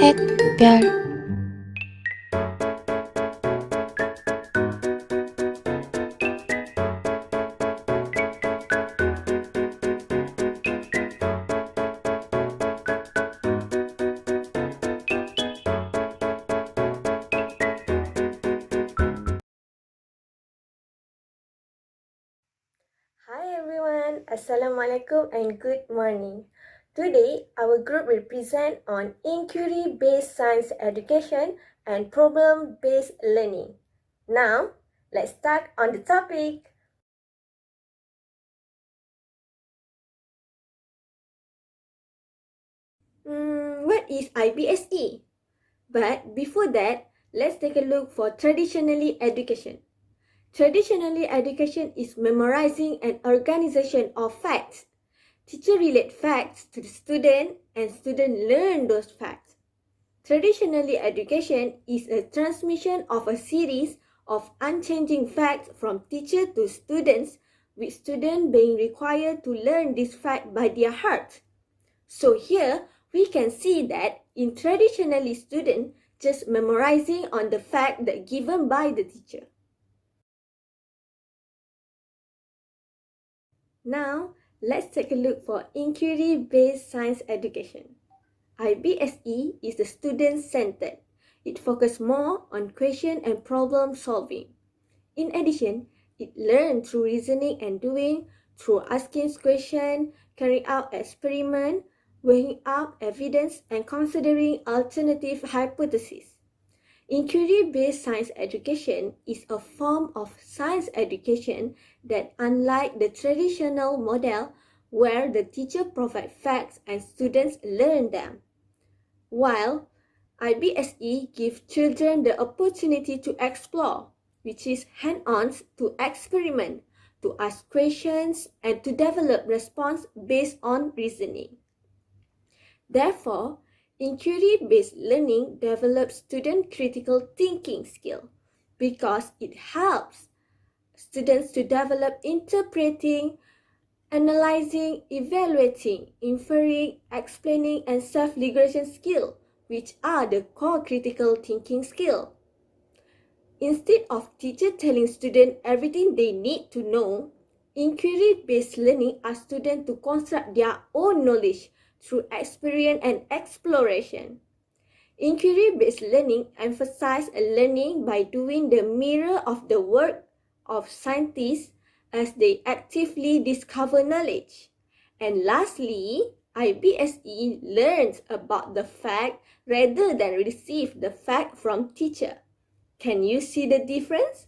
샛별 Hi everyone, Assalamualaikum and good morning. Today, our group will present on inquiry-based science education and problem-based learning. Now, let's start on the topic. What is IBSE? But before that, let's take a look for traditionally education. Traditionally, education is memorizing and organization of facts. Teacher relate facts to the student and student learn those facts. Traditionally, education is a transmission of a series of unchanging facts from teacher to students, with students being required to learn this fact by their heart. So here, we can see that in traditionally student just memorizing on the fact that given by the teacher. Now, let's take a look for inquiry-based science education. IBSE is the student-centered. It focuses more on question and problem solving. In addition, it learns through reasoning and doing, through asking questions, carrying out experiments, weighing up evidence, and considering alternative hypotheses. Inquiry-based science education is a form of science education that, unlike the traditional model where the teacher provides facts and students learn them, while IBSE gives children the opportunity to explore, which is hand-on, to experiment, to ask questions, and to develop response based on reasoning. Therefore, inquiry-based learning develops student critical thinking skill because it helps students to develop interpreting, analyzing, evaluating, inferring, explaining, and self-regulation skill, which are the core critical thinking skill. Instead of teacher telling students everything they need to know, inquiry-based learning asks students to construct their own knowledge through experience and exploration. Inquiry-based learning emphasizes learning by doing the mirror of the work of scientists as they actively discover knowledge. And lastly, IBSE learns about the fact rather than receive the fact from teacher. Can you see the difference?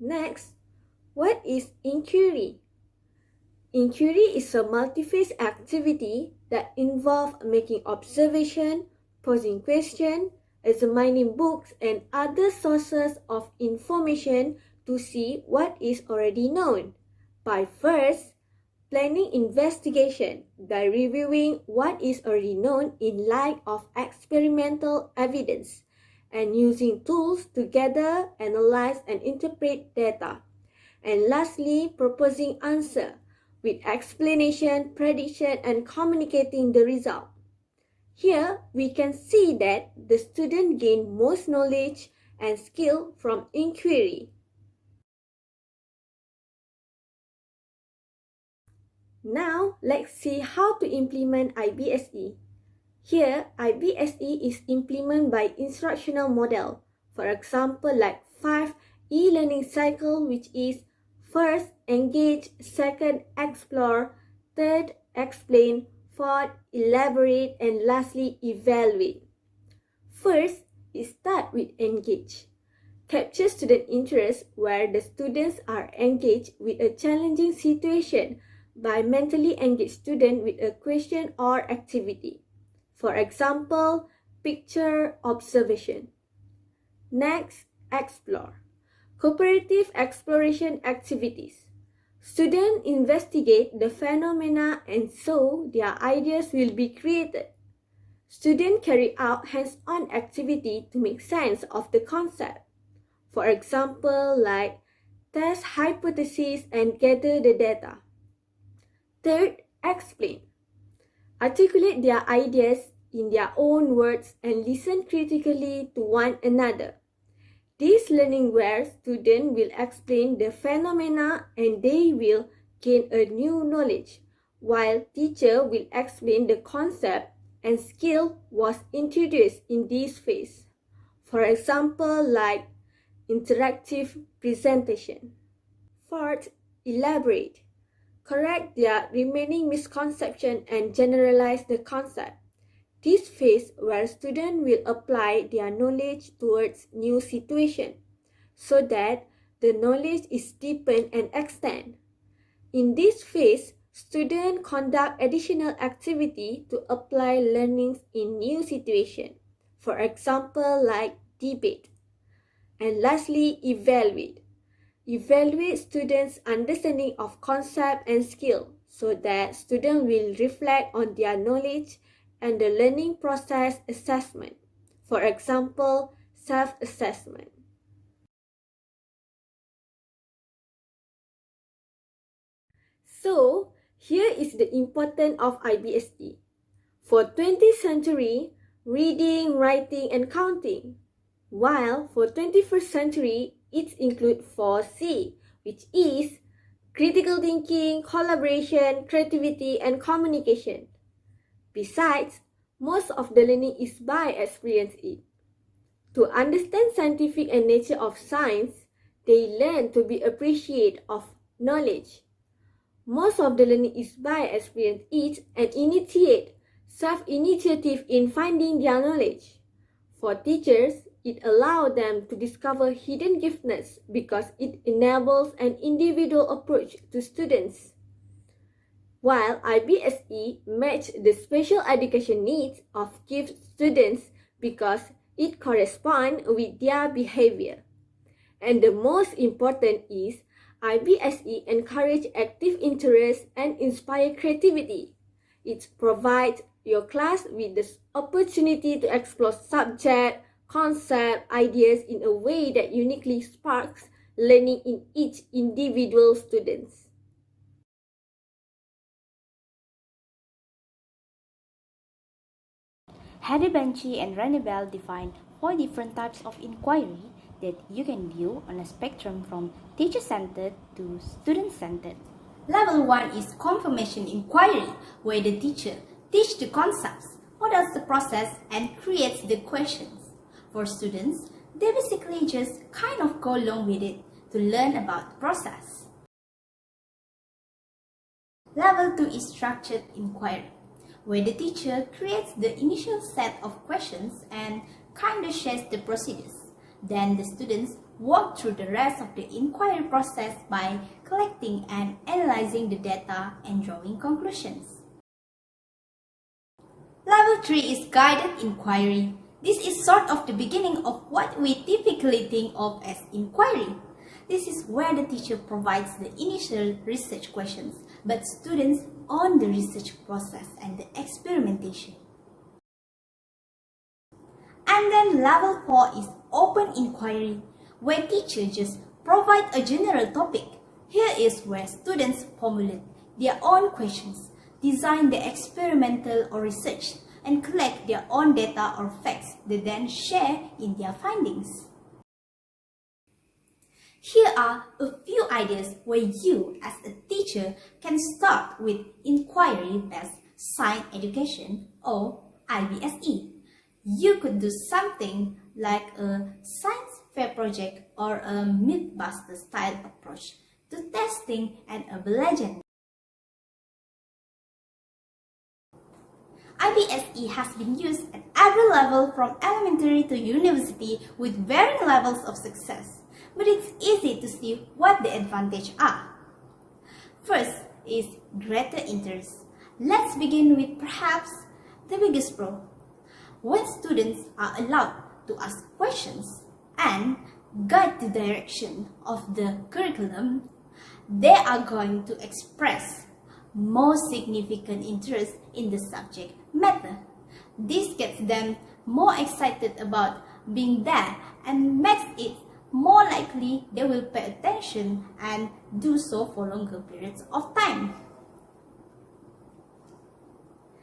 Next, what is inquiry? Inquiry is a multi-phase activity that involves making observation, posing questions, examining books and other sources of information to see what is already known. By first, planning investigation by reviewing what is already known in light of experimental evidence and using tools to gather, analyze, and interpret data. And lastly, proposing answer with explanation, prediction, and communicating the result. Here, we can see that the student gain most knowledge and skill from inquiry. Now, let's see how to implement IBSE. Here, IBSE is implemented by instructional model. For example, like 5 e-learning cycle, which is first, engage, second, explore, third, explain, fourth, elaborate, and lastly, evaluate. First, start with engage. Capture student interest where the students are engaged with a challenging situation by mentally engage student with a question or activity. For example, picture observation. Next, explore. Cooperative exploration activities. Students investigate the phenomena and so their ideas will be created. Students carry out hands-on activity to make sense of the concept. For example, like test hypotheses and gather the data. Third, explain. Articulate their ideas in their own words and listen critically to one another. This learning where students will explain the phenomena and they will gain a new knowledge, while teacher will explain the concept and skill was introduced in this phase. For example, like interactive presentation. Fourth, elaborate. Correct their remaining misconception and generalize the concept. This phase where students will apply their knowledge towards new situation so that the knowledge is deepened and extended. In this phase, students conduct additional activity to apply learnings in new situation. For example, like debate. And lastly, evaluate. Evaluate students' understanding of concept and skill so that students will reflect on their knowledge and the learning process assessment. For example, self-assessment. So, here is the importance of IBSE. For 20th century, reading, writing, and counting. While for 21st century, it includes 4C, which is critical thinking, collaboration, creativity, and communication. Besides, most of the learning is by experience. To understand scientific and nature of science, they learn to be appreciative of knowledge. Most of the learning is by experience and initiate self-initiative in finding their knowledge. For teachers, it allows them to discover hidden giftedness because it enables an individual approach to students. While IBSE matches the special education needs of gifted students because it corresponds with their behavior. And the most important is IBSE encourages active interest and inspire creativity. It provides your class with the opportunity to explore subject, concept, ideas in a way that uniquely sparks learning in each individual student. Hadibanchi and Ranibel define 4 different types of inquiry that you can view on a spectrum from teacher-centered to student-centered. Level 1 is confirmation inquiry, where the teacher teaches the concepts, models the process, and creates the questions. For students, they basically just kind of go along with it to learn about the process. Level 2 is structured inquiry, where the teacher creates the initial set of questions and kind of shares the procedures. Then the students walk through the rest of the inquiry process by collecting and analyzing the data and drawing conclusions. Level 3 is guided inquiry. This is sort of the beginning of what we typically think of as inquiry. This is where the teacher provides the initial research questions, but students own the research process and the experimentation. And then level 4 is open inquiry, where teachers just provide a general topic. Here is where students formulate their own questions, design the experimental or research, and collect their own data or facts they then share in their findings. Here are a few ideas where you, as a teacher, can start with inquiry-based science education or IBSE. You could do something like a science fair project or a Mythbuster style approach to testing and urban legend. IBSE has been used at every level from elementary to university with varying levels of success, but it's easy to see what the advantages are. First is greater interest. Let's begin with perhaps the biggest pro. When students are allowed to ask questions and guide the direction of the curriculum, they are going to express more significant interest in the subject matter. This gets them more excited about being there and makes it more likely they will pay attention and do so for longer periods of time.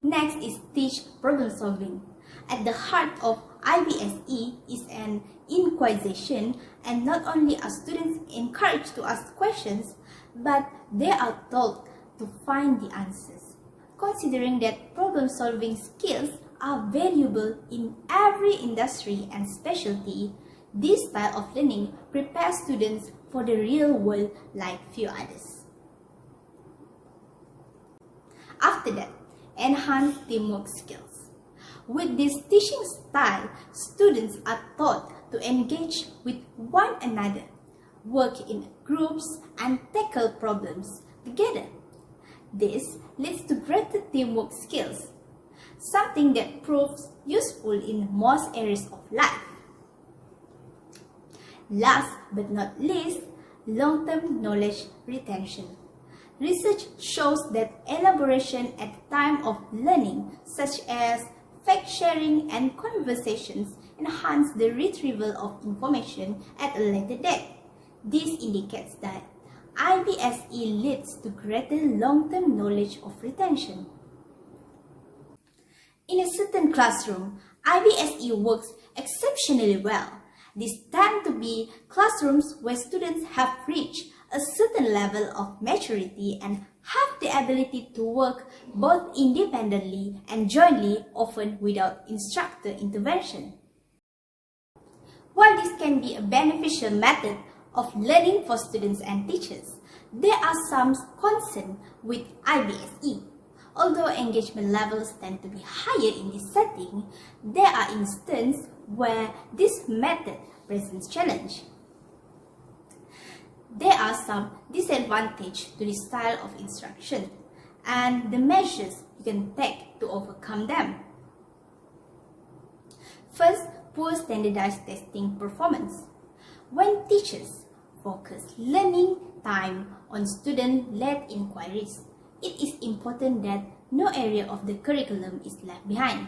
Next is teach problem solving. At the heart of IBSE is an inquisition, and not only are students encouraged to ask questions, but they are told to find the answers. Considering that problem solving skills are valuable in every industry and specialty, this style of learning prepares students for the real world like few others. After that, enhance teamwork skills. With this teaching style, students are taught to engage with one another, work in groups, and tackle problems together. This leads to greater teamwork skills, something that proves useful in most areas of life. Last but not least, long-term knowledge retention. Research shows that elaboration at the time of learning, such as fact-sharing and conversations, enhance the retrieval of information at a later date. This indicates that IBSE leads to greater long-term knowledge of retention. In a certain classroom, IBSE works exceptionally well. These tend to be classrooms where students have reached a certain level of maturity and have the ability to work both independently and jointly, often without instructor intervention. While this can be a beneficial method of learning for students and teachers, there are some concerns with IBSE. Although engagement levels tend to be higher in this setting, there are instances where this method presents challenge. There are some disadvantages to this style of instruction and the measures you can take to overcome them. First, poor standardized testing performance. When teachers focus learning time on student-led inquiries, it is important that no area of the curriculum is left behind.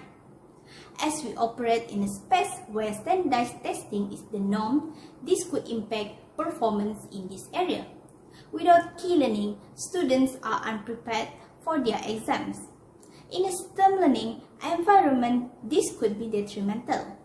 As we operate in a space where standardized testing is the norm, this could impact performance in this area. Without key learning, students are unprepared for their exams. In a STEM learning environment, this could be detrimental.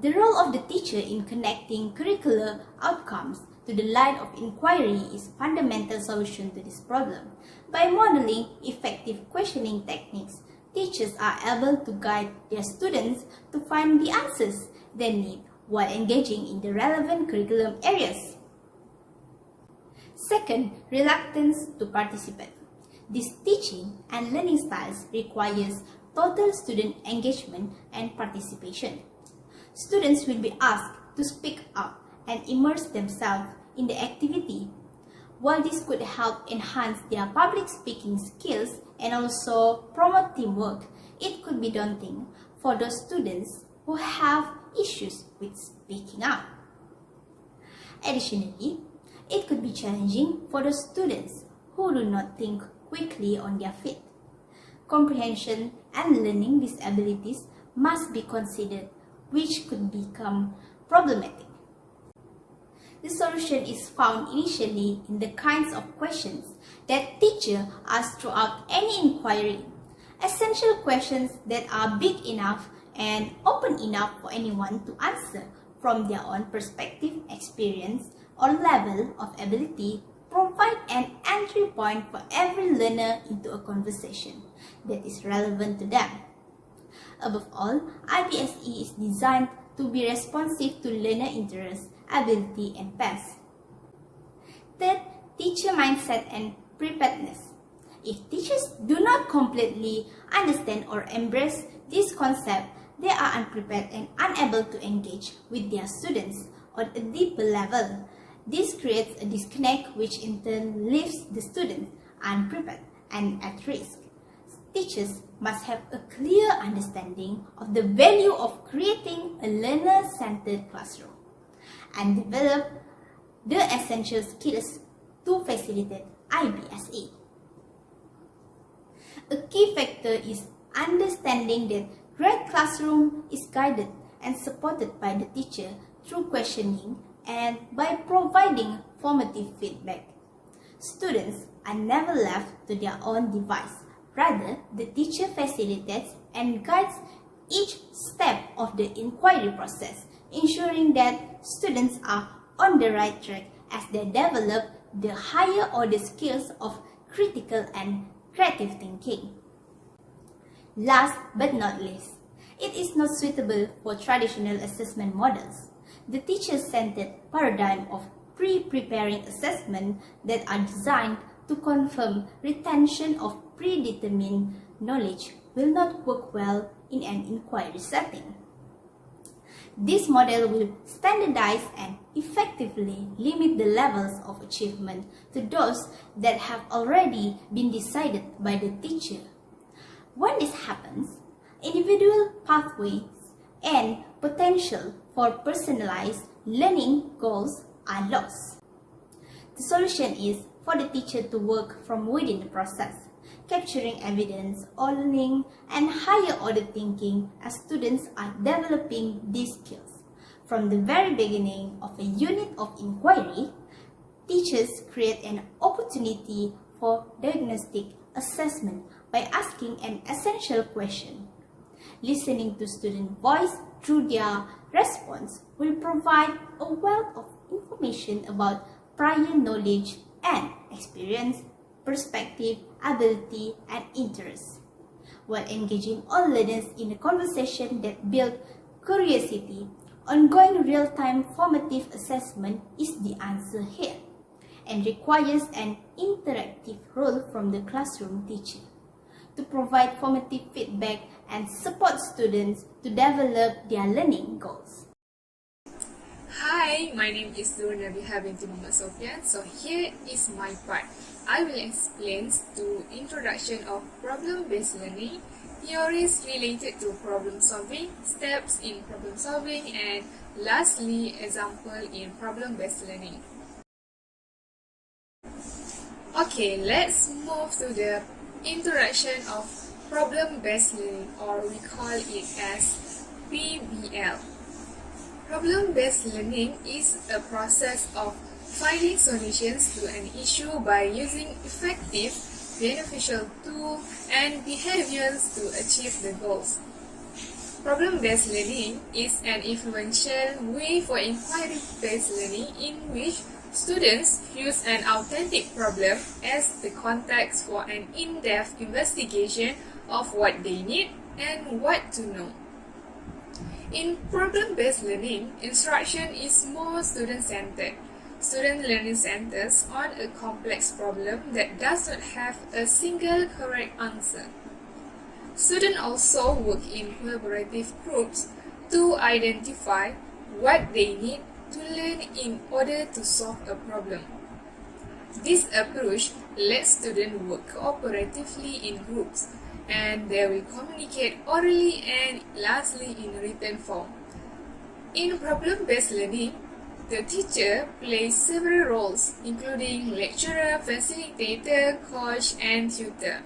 The role of the teacher in connecting curricular outcomes to the line of inquiry is a fundamental solution to this problem. By modeling effective questioning techniques, teachers are able to guide their students to find the answers they need while engaging in the relevant curriculum areas. Second, reluctance to participate. This teaching and learning styles requires total student engagement and participation. Students will be asked to speak up and immerse themselves in the activity. While this could help enhance their public speaking skills and also promote teamwork, it could be daunting for those students who have issues with speaking up. Additionally, it could be challenging for those students who do not think quickly on their feet. Comprehension and learning disabilities must be considered, which could become problematic. The solution is found initially in the kinds of questions that teacher asks throughout any inquiry. Essential questions that are big enough and open enough for anyone to answer from their own perspective, experience, or level of ability provide an entry point for every learner into a conversation that is relevant to them. Above all, IBSE is designed to be responsive to learner interests, ability, and pace. Third, teacher mindset and preparedness. If teachers do not completely understand or embrace this concept, they are unprepared and unable to engage with their students on a deeper level. This creates a disconnect, which in turn leaves the students unprepared and at risk. Teachers must have a clear understanding of the value of creating a learner-centered classroom and develop the essential skills to facilitate IBSE. A key factor is understanding that great classroom is guided and supported by the teacher through questioning and by providing formative feedback. Students are never left to their own device, Rather, the teacher facilitates and guides each step of the inquiry process, ensuring that students are on the right track as they develop the higher order skills of critical and creative thinking. Last but not least, it is not suitable for traditional assessment models. The teacher-centered paradigm of pre-preparing assessment that are designed to confirm retention of predetermined knowledge will not work well in an inquiry setting. This model will standardize and effectively limit the levels of achievement to those that have already been decided by the teacher. When this happens, individual pathways and potential for personalized learning goals are lost. The solution is for the teacher to work from within the process, capturing evidence, learning, and higher order thinking as students are developing these skills. From the very beginning of a unit of inquiry, teachers create an opportunity for diagnostic assessment by asking an essential question. Listening to student voice through their response will provide a wealth of information about prior knowledge and experience, perspective, ability, and interest, while engaging all learners in a conversation that builds curiosity. Ongoing real-time formative assessment is the answer here and requires an interactive role from the classroom teacher to provide formative feedback and support students to develop their learning goals. Hi, my name is Nur Nabiha binti Muhammad Sofian. So here is my part. I will explain to introduction of problem-based learning, theories related to problem solving, steps in problem solving, and lastly, example in problem-based learning. Okay, let's move to the introduction of problem-based learning, or we call it as PBL. Problem-based learning is a process of finding solutions to an issue by using effective, beneficial tools and behaviors to achieve the goals. Problem-based learning is an influential way for inquiry-based learning in which students use an authentic problem as the context for an in-depth investigation of what they need and what to know. In problem-based learning, instruction is more student-centered. Student learning centers on a complex problem that does not have a single correct answer. Students also work in collaborative groups to identify what they need to learn in order to solve a problem. This approach lets students work cooperatively in groups, and they will communicate orally and lastly in written form. In problem-based learning, the teacher plays several roles, including lecturer, facilitator, coach, and tutor.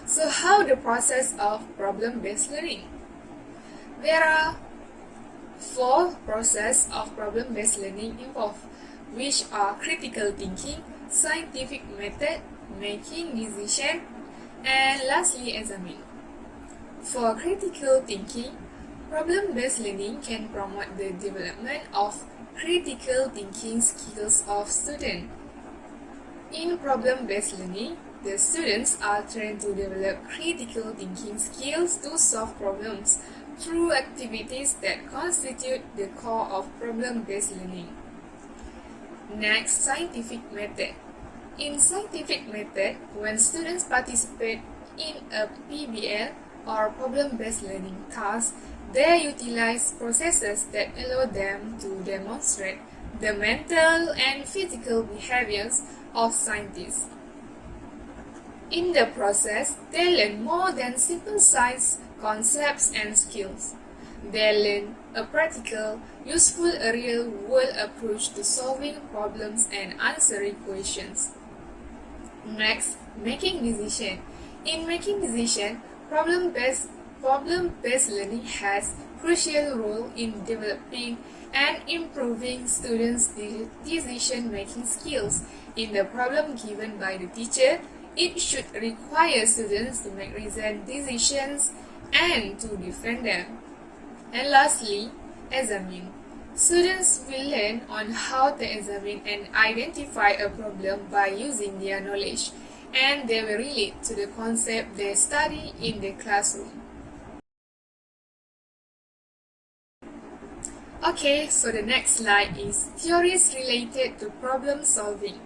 So how the process of problem-based learning? There are 4 processes of problem-based learning involved, which are critical thinking, scientific method, making decision, and lastly examine. For critical thinking, problem-based learning can promote the development of critical thinking skills of students. In problem-based learning, the students are trained to develop critical thinking skills to solve problems through activities that constitute the core of problem-based learning. Next, scientific method. In scientific method, when students participate in a PBL or problem-based learning task, they utilize processes that allow them to demonstrate the mental and physical behaviors of scientists. In the process, they learn more than simple science concepts and skills. They learn a practical, useful, real-world approach to solving problems and answering questions. Next, making decision. In making decision, problem-based learning has crucial role in developing and improving students' decision-making skills in the problem given by the teacher. It should require students to make reasoned decisions and to defend them. And lastly, examine. Students will learn on how to examine and identify a problem by using their knowledge, and they will relate to the concept they study in the classroom. Okay, so the next slide is theories related to problem solving.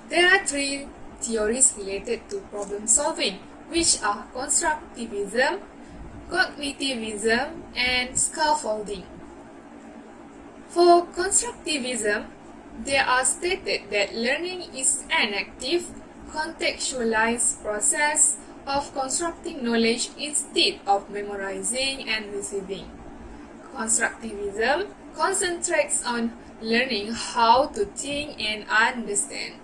There are three theories related to problem solving, which are constructivism, cognitivism, and scaffolding. For constructivism, they are stated that learning is an active, contextualized process of constructing knowledge instead of memorizing and receiving. Constructivism concentrates on learning how to think and understand.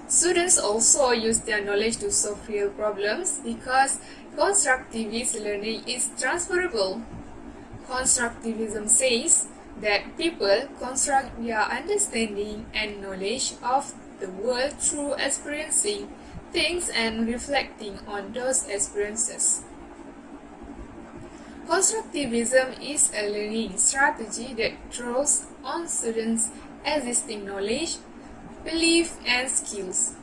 Students also use their knowledge to solve real problems because constructivist learning is transferable. Constructivism says that people construct their understanding and knowledge of the world through experiencing things and reflecting on those experiences. Constructivism is a learning strategy that draws on students' existing knowledge, belief, and skills.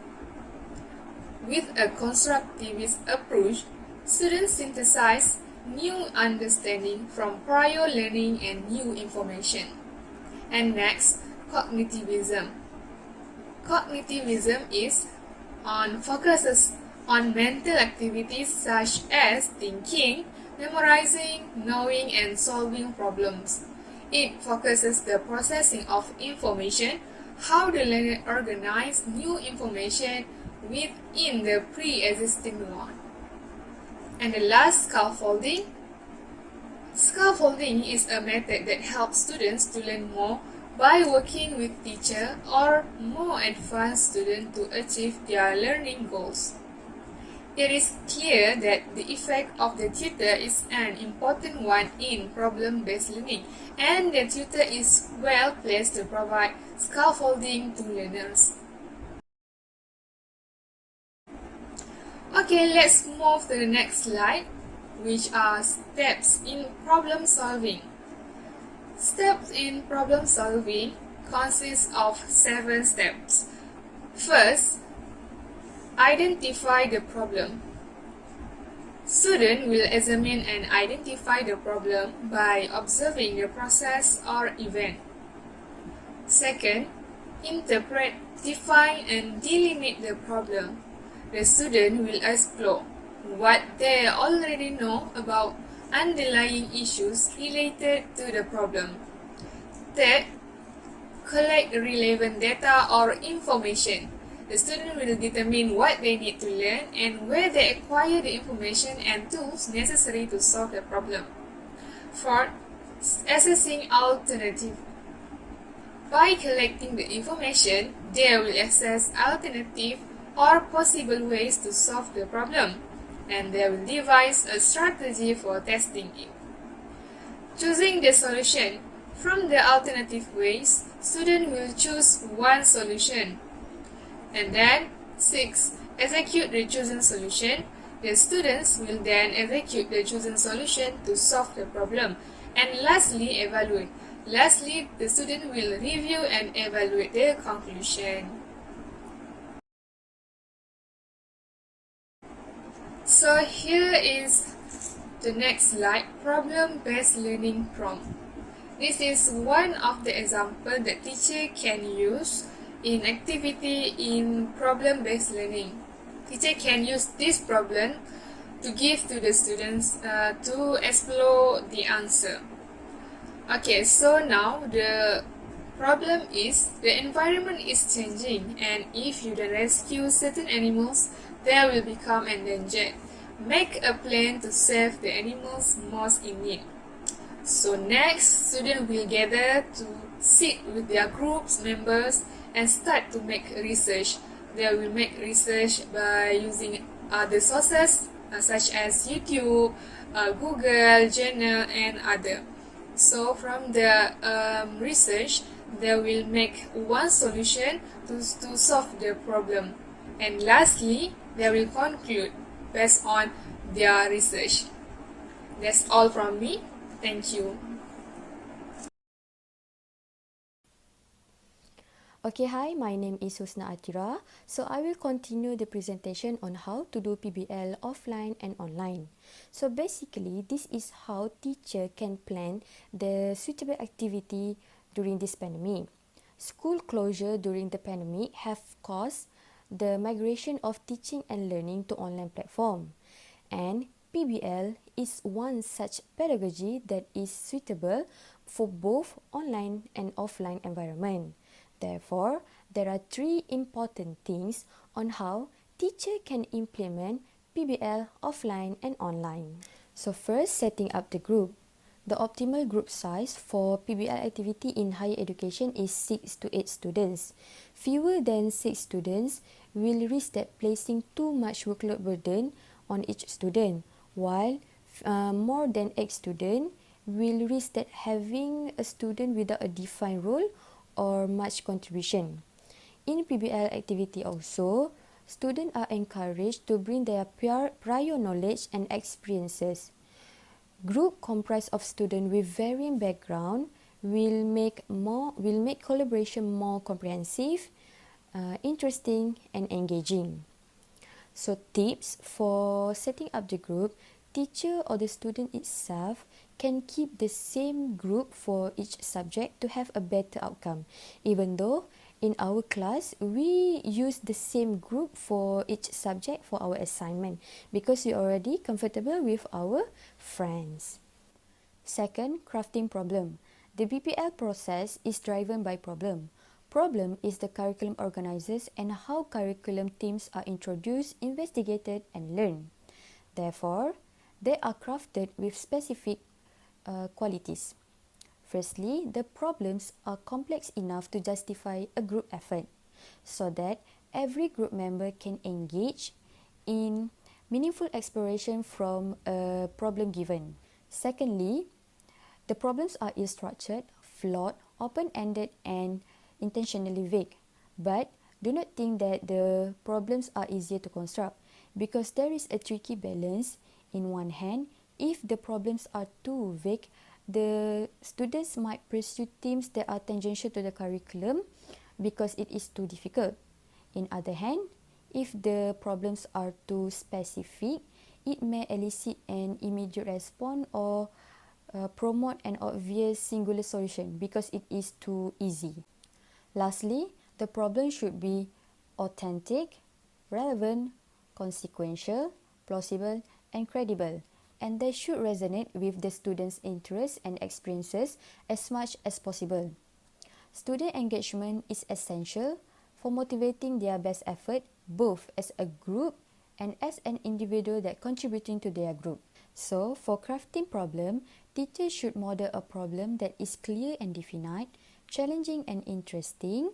With a constructivist approach, students synthesize new understanding from prior learning and new information. And next, cognitivism. Cognitivism focuses on mental activities such as thinking, memorizing, knowing, and solving problems. It focuses the processing of information, how the learner organize new information within the pre-existing one. And the last, scaffolding. Scaffolding is a method that helps students to learn more by working with teacher or more advanced students to achieve their learning goals. It is clear that the effect of the tutor is an important one in problem-based learning, and the tutor is well placed to provide scaffolding to learners. Okay, let's move to the next slide, which are steps in problem solving. Steps in problem solving consist of 7 steps. First, identify the problem. Student will examine and identify the problem by observing the process or event. Second, interpret, define, and delimit the problem. The student will explore what they already know about underlying issues related to the problem. Third, collect relevant data or information. The student will determine what they need to learn and where they acquire the information and tools necessary to solve the problem. Fourth, assessing alternative. By collecting the information, they will assess alternative or possible ways to solve the problem, and they will devise a strategy for testing it. Choosing the solution. From the alternative ways, student will choose one solution. And then 6. Execute the chosen solution. The students will then execute the chosen solution to solve the problem. And lastly, evaluate. Lastly, the student will review and evaluate the conclusion. So here is the next slide, problem-based learning prompt. This is one of the examples that teacher can use in activity in problem-based learning. Teacher can use this problem to give to the students to explore the answer. Okay, so now the problem is the environment is changing, and if you don't rescue certain animals, they will become endangered. Make a plan to save the animals most in need. So next, students will gather to sit with their groups members and start to make research. They will make research by using other sources such as YouTube, Google, journal, and other. So from the research, they will make one solution to solve the problem. And lastly, they will conclude based on their research. That's all from me. Thank you. Okay, hi, my name is Husna Atira. So I will continue the presentation on how to do PBL offline and online. So basically, this is how teacher can plan the suitable activity during this pandemic. School closure during the pandemic have caused the migration of teaching and learning to online platform. And PBL is one such pedagogy that is suitable for both online and offline environment. Therefore, there are three important things on how teacher can implement PBL offline and online. So first, setting up the group. The optimal group size for PBL activity in higher education is 6 to 8 students. Fewer than 6 students will risk that placing too much workload burden on each student, while more than 8 students will risk that having a student without a defined role or much contribution. In PBL activity also, students are encouraged to bring their prior knowledge and experiences. Group comprised of students with varying background will make collaboration more comprehensive, interesting and engaging. So tips for setting up the group: teacher or the student itself can keep the same group for each subject to have a better outcome, even though in our class we use the same group for each subject for our assignment because we are already comfortable with our friends. Second, crafting problem. The BPL process is driven by problem. Problem is the curriculum organizers and how curriculum themes are introduced, investigated and learned. Therefore, they are crafted with specific qualities. Firstly, the problems are complex enough to justify a group effort so that every group member can engage in meaningful exploration from a problem given. Secondly, the problems are ill-structured, flawed, open-ended and intentionally vague. But do not think that the problems are easier to construct because there is a tricky balance. In one hand, if the problems are too vague, the students might pursue themes that are tangential to the curriculum because it is too difficult. In other hand, if the problems are too specific, it may elicit an immediate response or promote an obvious singular solution because it is too easy. Lastly, the problem should be authentic, relevant, consequential, plausible, and credible, and they should resonate with the students' interests and experiences as much as possible. Student engagement is essential for motivating their best effort both as a group and as an individual that contributing to their group. So, for crafting problem, teachers should model a problem that is clear and definite, challenging and interesting,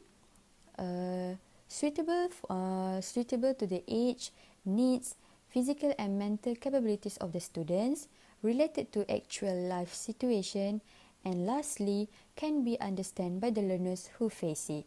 suitable to the age, needs, physical and mental capabilities of the students, related to actual life situation, and lastly, can be understood by the learners who face it.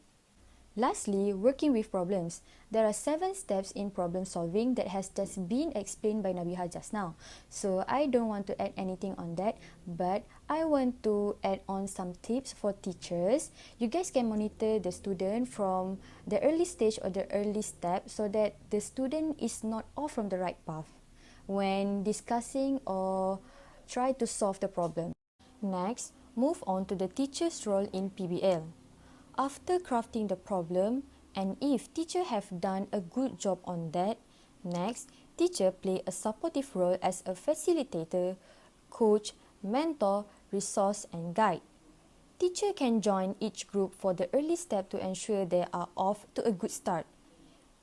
Lastly, working with problems. There are 7 steps in problem solving that has just been explained by Nabiha just now. So I don't want to add anything on that, but I want to add on some tips for teachers. You guys can monitor the student from the early stage or the early step so that the student is not off from the right path when discussing or try to solve the problem. Next, move on to the teacher's role in PBL. After crafting the problem, and if teacher have done a good job on that, next, teacher play a supportive role as a facilitator, coach, mentor, resource and guide. Teacher can join each group for the early step to ensure they are off to a good start.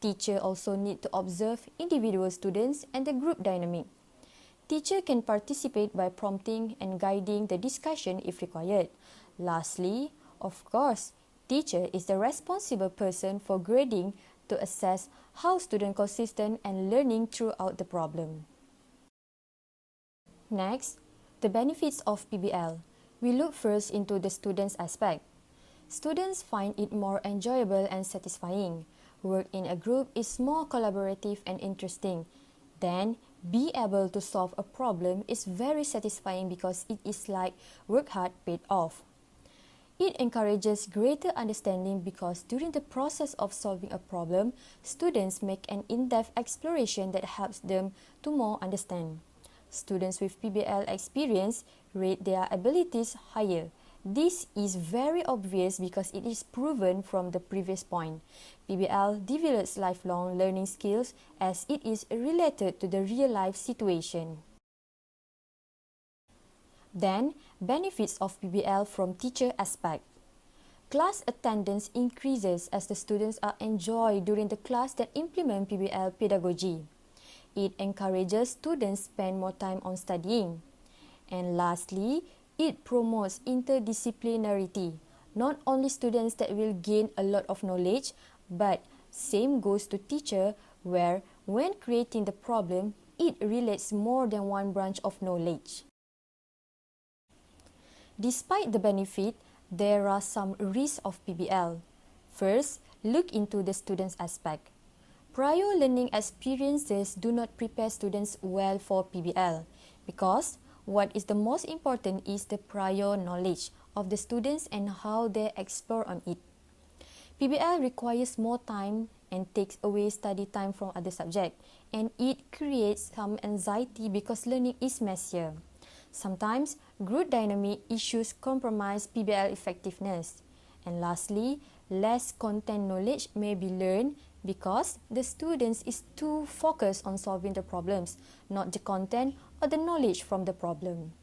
Teacher also need to observe individual students and the group dynamic. Teacher can participate by prompting and guiding the discussion if required. Lastly, of course, teacher is the responsible person for grading to assess how student consistent and learning throughout the problem. Next, the benefits of PBL. We look first into the student's aspect. Students find it more enjoyable and satisfying. Work in a group is more collaborative and interesting. Then, be able to solve a problem is very satisfying because it is like work hard paid off. It encourages greater understanding because during the process of solving a problem, students make an in-depth exploration that helps them to more understand. Students with PBL experience rate their abilities higher. This is very obvious because it is proven from the previous point. PBL develops lifelong learning skills as it is related to the real-life situation. Then, benefits of PBL from teacher aspect. Class attendance increases as the students are enjoyed during the class that implement PBL pedagogy. It encourages students spend more time on studying. And lastly, it promotes interdisciplinarity. Not only students that will gain a lot of knowledge, but same goes to teacher where when creating the problem, it relates more than one branch of knowledge. Despite the benefit, there are some risks of PBL. First, look into the student's aspect. Prior learning experiences do not prepare students well for PBL because what is the most important is the prior knowledge of the students and how they explore on it. PBL requires more time and takes away study time from other subjects, and it creates some anxiety because learning is messier. Sometimes, group dynamic issues compromise PBL effectiveness. And lastly, less content knowledge may be learned because the students is too focused on solving the problems, not the content or the knowledge from the problem.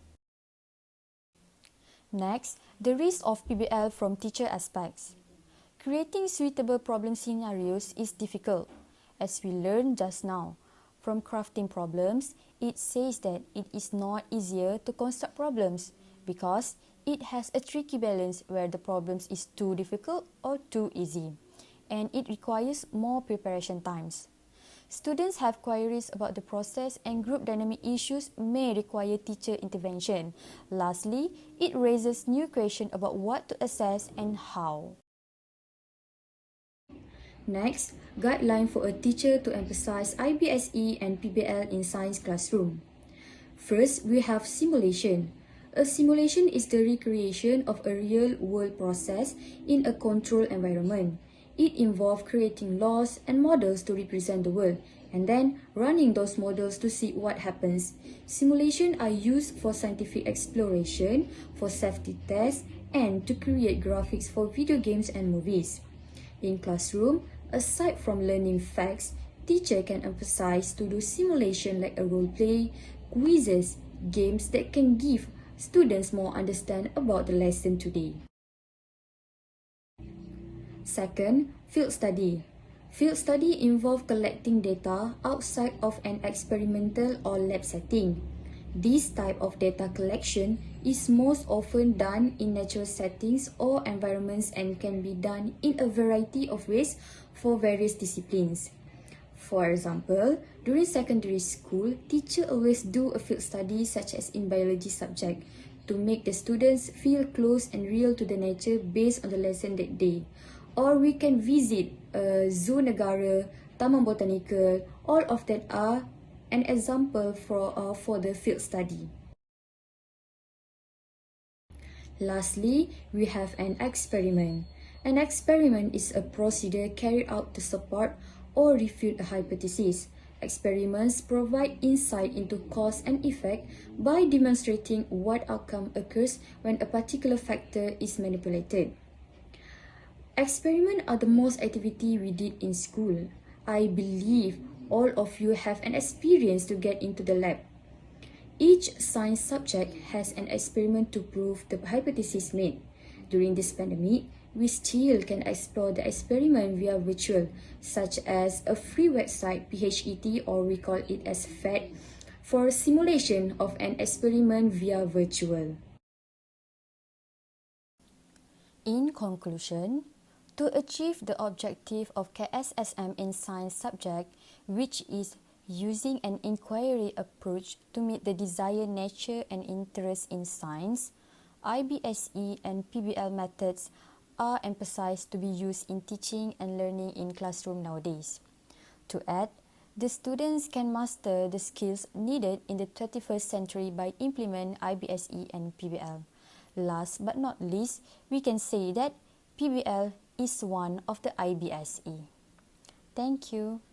Next, the risk of PBL from teacher aspects. Creating suitable problem scenarios is difficult, as we learned just now. From crafting problems, it says that it is not easier to construct problems because it has a tricky balance where the problems is too difficult or too easy, and it requires more preparation times. Students have queries about the process and group dynamic issues may require teacher intervention. Lastly, it raises new questions about what to assess and how. Next, guideline for a teacher to emphasize IBSE and PBL in science classroom. First, we have simulation. A simulation is the recreation of a real-world process in a controlled environment. It involves creating laws and models to represent the world, and then running those models to see what happens. Simulations are used for scientific exploration, for safety tests, and to create graphics for video games and movies. In classroom, aside from learning facts, teacher can emphasize to do simulation like a role play, quizzes, games that can give students more understand about the lesson today. Second, field study. Field study involves collecting data outside of an experimental or lab setting. This type of data collection is most often done in natural settings or environments and can be done in a variety of ways for various disciplines. For example, during secondary school, teachers always do a field study such as in biology subject to make the students feel close and real to the nature based on the lesson that day. Or we can visit a zoo negara, taman botanical, all of that are an example for the field study. Lastly, we have an experiment. An experiment is a procedure carried out to support or refute a hypothesis. Experiments provide insight into cause and effect by demonstrating what outcome occurs when a particular factor is manipulated. Experiments are the most activity we did in school. I believe all of you have an experience to get into the lab. Each science subject has an experiment to prove the hypothesis made. During this pandemic, we still can explore the experiment via virtual, such as a free website PHET, or we call it as FET, for simulation of an experiment via virtual. In conclusion, to achieve the objective of KSSM in science subject, which is using an inquiry approach to meet the desired nature and interest in science, IBSE and PBL methods are emphasized to be used in teaching and learning in classroom nowadays. To add, the students can master the skills needed in the 21st century by implement IBSE and PBL. Last but not least, we can say that PBL is one of the IBSE. Thank you.